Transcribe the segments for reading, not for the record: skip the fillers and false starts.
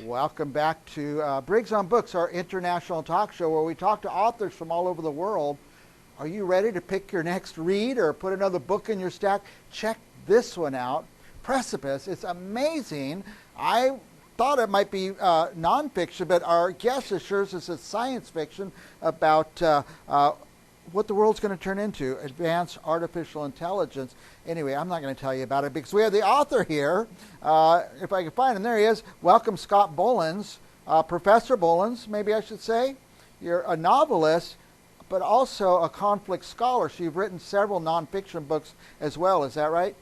Welcome back to Briggs on Books, our international talk show where we talk to authors from all over the world. Are you ready to pick your next read or put another book in your stack? Check this one out, Precipice. It's amazing. I thought it might be nonfiction, but our guest assures us it's science fiction about what the world's going to turn into, advanced artificial intelligence. Anyway, I'm not going to tell you about it because we have the author here. If I can find him, there he is. Welcome, Scott Bollens, Professor Bollens, maybe I should say. You're a novelist, but also a conflict scholar. So you've written several nonfiction books as well. Is that right?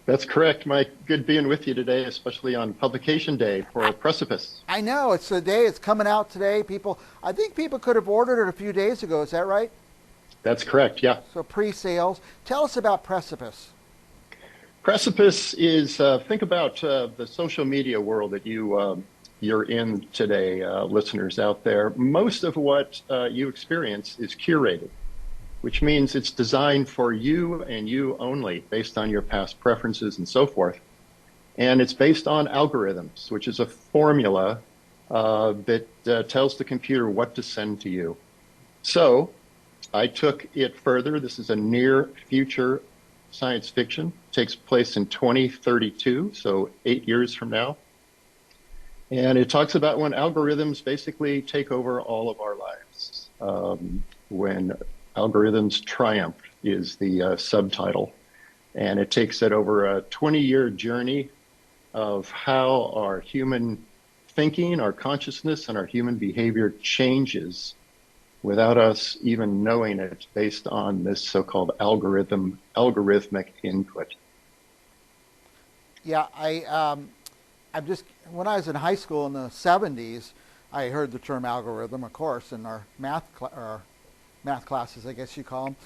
That's correct, Mike. Good being with you today, especially on publication day for Precipice. I know, it's the day, it's coming out today. I think people could have ordered it a few days ago, is that right? That's correct, yeah. So pre-sales. Tell us about Precipice. Precipice is, think about the social media world that you're in today, listeners out there. Most of what you experience is curated, which means it's designed for you and you only, based on your past preferences and so forth. And it's based on algorithms, which is a formula that tells the computer what to send to you. So I took it further. This is a near future science fiction. It takes place in 2032, so 8 years from now. And it talks about when algorithms basically take over all of our lives, when algorithms triumph is the subtitle. And it takes it over a 20-year journey of how our human thinking, our consciousness, and our human behavior changes without us even knowing it based on this so-called algorithmic input. Yeah, when I was in high school in the 70s, I heard the term algorithm, of course, in our math classes, I guess you call them.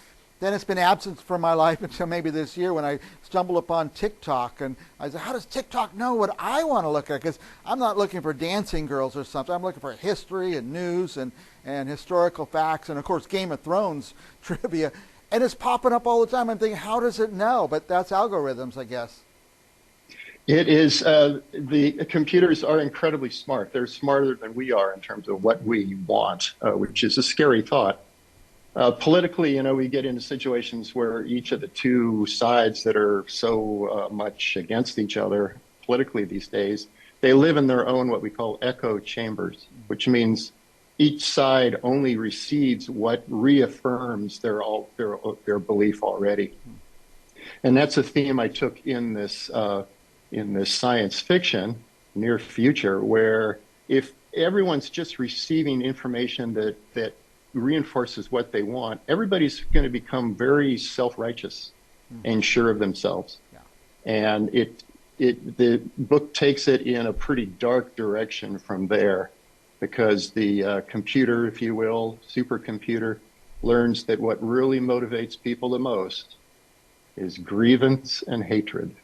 Then it's been absent from my life until maybe this year when I stumbled upon TikTok. And I said, how does TikTok know what I want to look at? Because I'm not looking for dancing girls or something. I'm looking for history and news and historical facts and, of course, Game of Thrones trivia. And it's popping up all the time. I'm thinking, how does it know? But that's algorithms, I guess. It is, the computers are incredibly smart. They're smarter than we are in terms of what we want, which is a scary thought. Politically, we get into situations where each of the two sides that are so much against each other politically these days, they live in their own what we call echo chambers, which means each side only receives what reaffirms their belief already. And that's a theme I took in this science fiction, near future, where if everyone's just receiving information that reinforces what they want, everybody's going to become very self-righteous and sure of themselves. Yeah. And the book takes it in a pretty dark direction from there, because the computer, if you will, supercomputer, learns that what really motivates people the most is grievance and hatred.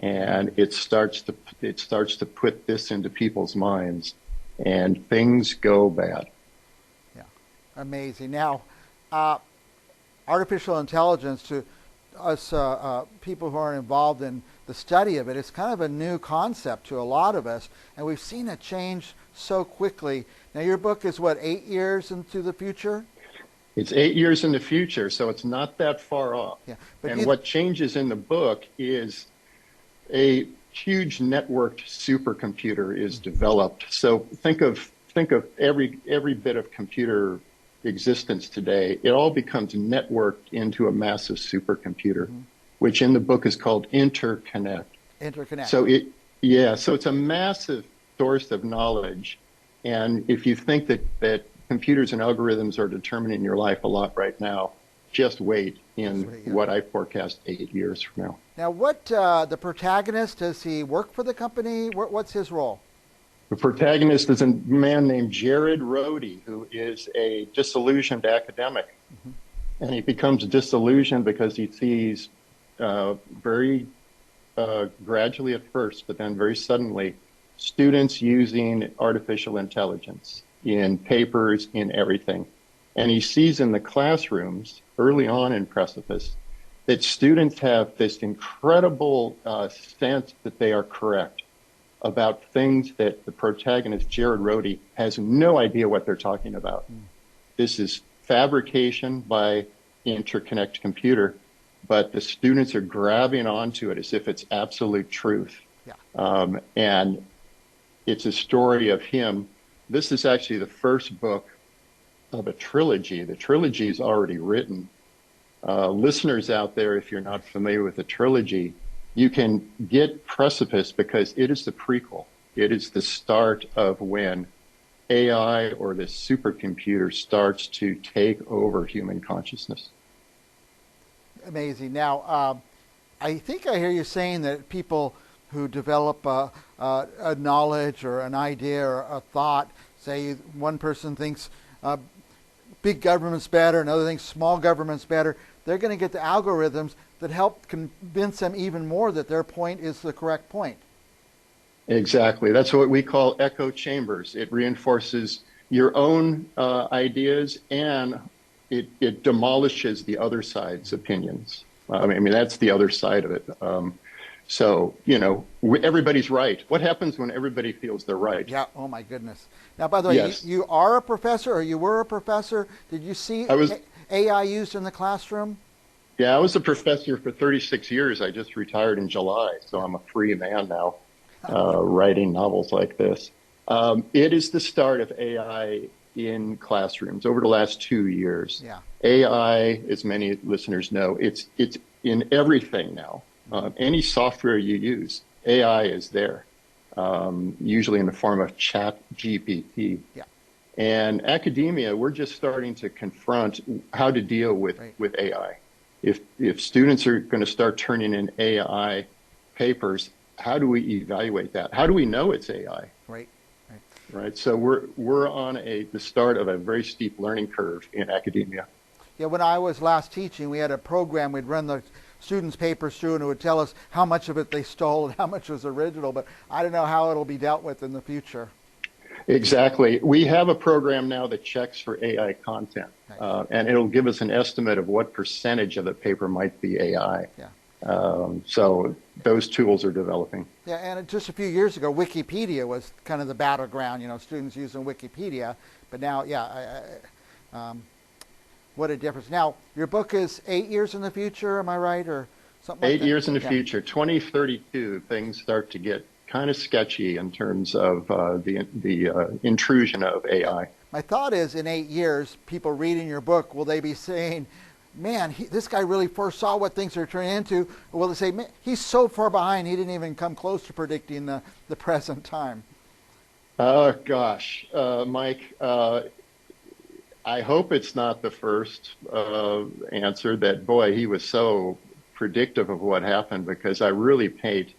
And it starts to put this into people's minds, and things go bad. Amazing. Now, artificial intelligence, to us people who aren't involved in the study of it, it's kind of a new concept to a lot of us, and we've seen it change so quickly. Now, your book is, what, 8 years into the future? It's 8 years in the future, so it's not that far off. Yeah, and what changes in the book is a huge networked supercomputer is developed. So think of every bit of computer existence today. It all becomes networked into a massive supercomputer, which in the book is called interconnect. So so it's a massive source of knowledge. And if you think that computers and algorithms are determining your life a lot right now, just wait what I forecast 8 years from now. Now, what the protagonist, does he work for the company? What's his role? The protagonist is a man named Jared Rhodey, who is a disillusioned academic. And he becomes disillusioned because he sees very gradually at first, but then very suddenly, students using artificial intelligence in papers, in everything. And he sees in the classrooms early on in Precipice that students have this incredible sense that they are correct. about things that the protagonist, Jared Rhodey, has no idea what they're talking about. This is fabrication by interconnect computer, but the students are grabbing onto it as if it's absolute truth. And it's a story of him. This is actually the first book of a trilogy. The trilogy is already written. Listeners out there, if you're not familiar with the trilogy, you can get Precipice because it is the prequel. It is the start of when AI or this supercomputer starts to take over human consciousness. Amazing. Now, I think I hear you saying that people who develop a knowledge or an idea or a thought, say one person thinks big government's better, another thinks small government's better, they're going to get the algorithms that help convince them even more that their point is the correct point. Exactly. That's what we call echo chambers. It reinforces your own ideas, and it demolishes the other side's opinions. I mean, that's the other side of it. So, everybody's right. What happens when everybody feels they're right? Yeah. Oh, my goodness. Now, by the way, yes. you are a professor, or you were a professor. Did you see AI used in the classroom? Yeah, I was a professor for 36 years. I just retired in July, so I'm a free man now, writing novels like this. It is the start of AI in classrooms over the last 2 years. Yeah. AI, as many listeners know, it's in everything now. Any software you use, AI is there, usually in the form of chat GPT. Yeah. And academia, we're just starting to confront how to deal with AI. If students are going to start turning in AI papers, how do we evaluate that? How do we know it's AI? Right. So we're on the start of a very steep learning curve in academia. Yeah. When I was last teaching, we had a program. We'd run the students' papers through, and it would tell us how much of it they stole and how much was original. But I don't know how it'll be dealt with in the future. Exactly. We have a program now that checks for AI content, and it'll give us an estimate of what percentage of the paper might be AI. Yeah. So those tools are developing. Yeah, and just a few years ago, Wikipedia was kind of the battleground, students using Wikipedia. But now, what a difference. Now, your book is 8 years in the future, am I right? Or something like that? 8 years in the future. 2032, things start to get kind of sketchy in terms of the intrusion of AI. My thought is, in 8 years, people reading your book, will they be saying, man, this guy really foresaw what things are turning into? Or will they say, man, he's so far behind, he didn't even come close to predicting the present time? Oh, gosh. Mike, I hope it's not the first answer that, boy, he was so predictive of what happened, because I really paint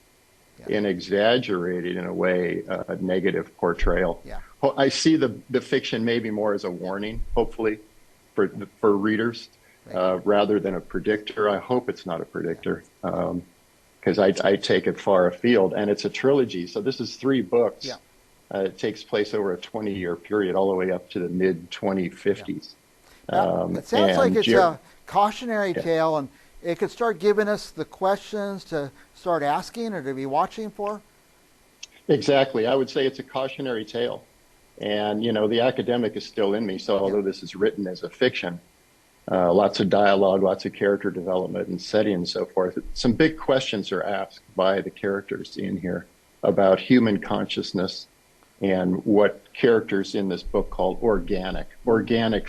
an exaggerated, in a way, negative portrayal. Yeah. I see the fiction maybe more as a warning, hopefully, for readers, rather than a predictor. I hope it's not a predictor, because I take it far afield, and it's a trilogy. So this is 3 books. Yeah. It takes place over a 20-year period, all the way up to the mid-2050s. It sounds like it's a cautionary tale, and it could start giving us the questions to start asking or to be watching for. Exactly. I would say it's a cautionary tale. And, the academic is still in me. So although this is written as a fiction, lots of dialogue, lots of character development and setting and so forth, some big questions are asked by the characters in here about human consciousness and what characters in this book call organic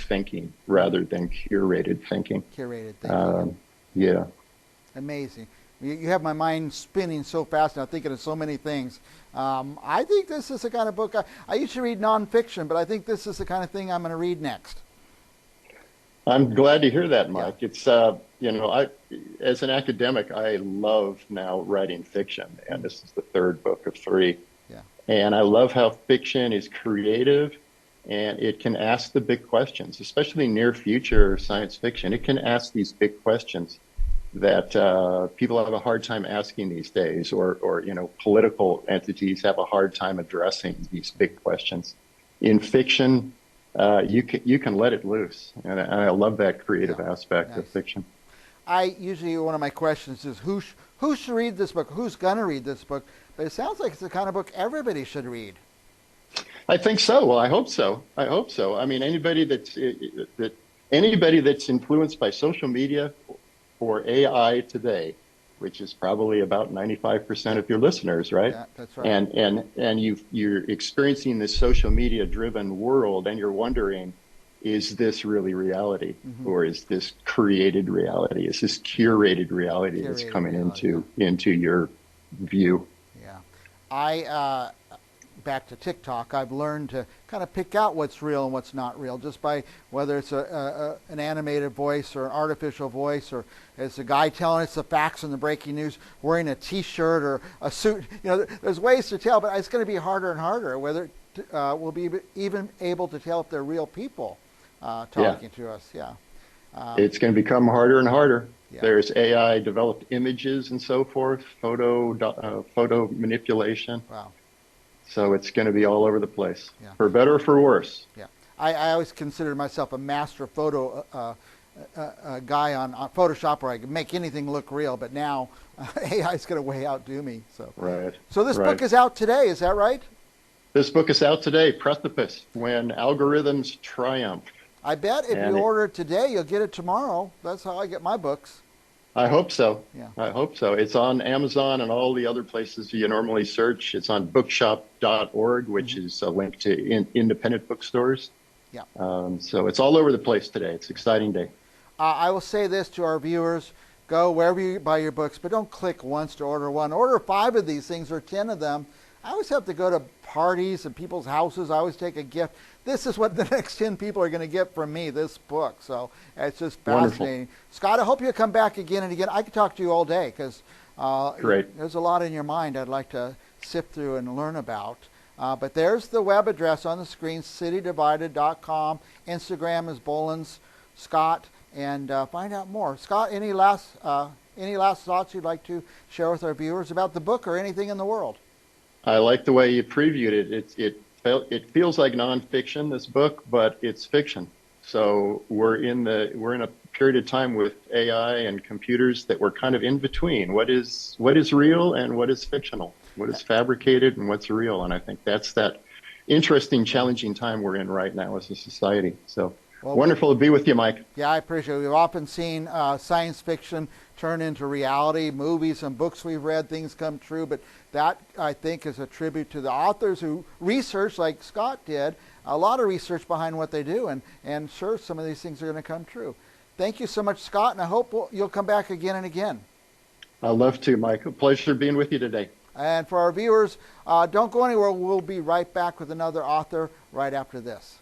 thinking rather than curated thinking. Curated thinking. Yeah. Amazing. You have my mind spinning so fast now, thinking of so many things. I think this is the kind of book, I used to read nonfiction, but I think this is the kind of thing I'm going to read next. I'm glad to hear that, Mike. Yeah. It's, as an academic, I love now writing fiction, and this is the 3rd book of 3. Yeah. And I love how fiction is creative, and it can ask the big questions, especially near future science fiction. It can ask these big questions that people have a hard time asking these days, or political entities have a hard time addressing these big questions. In fiction, you can let it loose, and I love that creative aspect of fiction. I usually, one of my questions is, who who should read this book? Who's going to read this book? But it sounds like it's the kind of book everybody should read. I think so. Well, I hope so. I hope so. I mean, anybody that's influenced by social media or AI today, which is probably about 95% of your listeners, right? Yeah, that's right. And you're experiencing this social media driven world, and you're wondering, is this really reality, or is this created reality? Is this curated reality that's coming into your view? Yeah, back to TikTok, I've learned to kind of pick out what's real and what's not real just by whether it's an animated voice or an artificial voice, or it's a guy telling us the facts and the breaking news wearing a T-shirt or a suit. You know, there's ways to tell, but it's going to be harder and harder whether we'll be even able to tell if they're real people talking to us. Yeah, it's going to become harder and harder. Yeah. There's AI developed images and so forth, photo manipulation. Wow. So it's going to be all over the place, for better or for worse. Yeah, I always considered myself a master photo guy on Photoshop, where I could make anything look real. But now AI is going to way outdo me. So right. So this book is out today. Is that right? This book is out today. Precipice: When Algorithms Triumph. I bet if you order it today, you'll get it tomorrow. That's how I get my books. I hope so. Yeah. I hope so. It's on Amazon and all the other places you normally search. It's on bookshop.org, which is a link to independent bookstores. Yeah. So it's all over the place today. It's an exciting day. I will say this to our viewers. Go wherever you buy your books, but don't click once to order one. Order 5 of these things or 10 of them. I always have to go to parties and people's houses. I always take a gift. This is what the next 10 people are going to get from me, this book. So it's just fascinating. Wonderful. Scott, I hope you come back again and again. I could talk to you all day because Great. There's a lot in your mind I'd like to sift through and learn about. But there's the web address on the screen, citydivided.com. Instagram is Bollens Scott, and find out more. Scott, any last thoughts you'd like to share with our viewers about the book or anything in the world? I like the way you previewed it. It feels like nonfiction, this book, but it's fiction. So we're in a period of time with AI and computers that we're kind of in between. What is real and what is fictional? What is fabricated and what's real? And I think that's that interesting, challenging time we're in right now as a society. So wonderful to be with you, Mike. Yeah, I appreciate it. We've often seen science fiction turn into reality. Movies and books we've read, things come true. But that, I think, is a tribute to the authors who research, like Scott did, a lot of research behind what they do. And sure, some of these things are going to come true. Thank you so much, Scott, and I hope you'll come back again and again. I'd love to, Mike. A pleasure being with you today. And for our viewers, don't go anywhere. We'll be right back with another author right after this.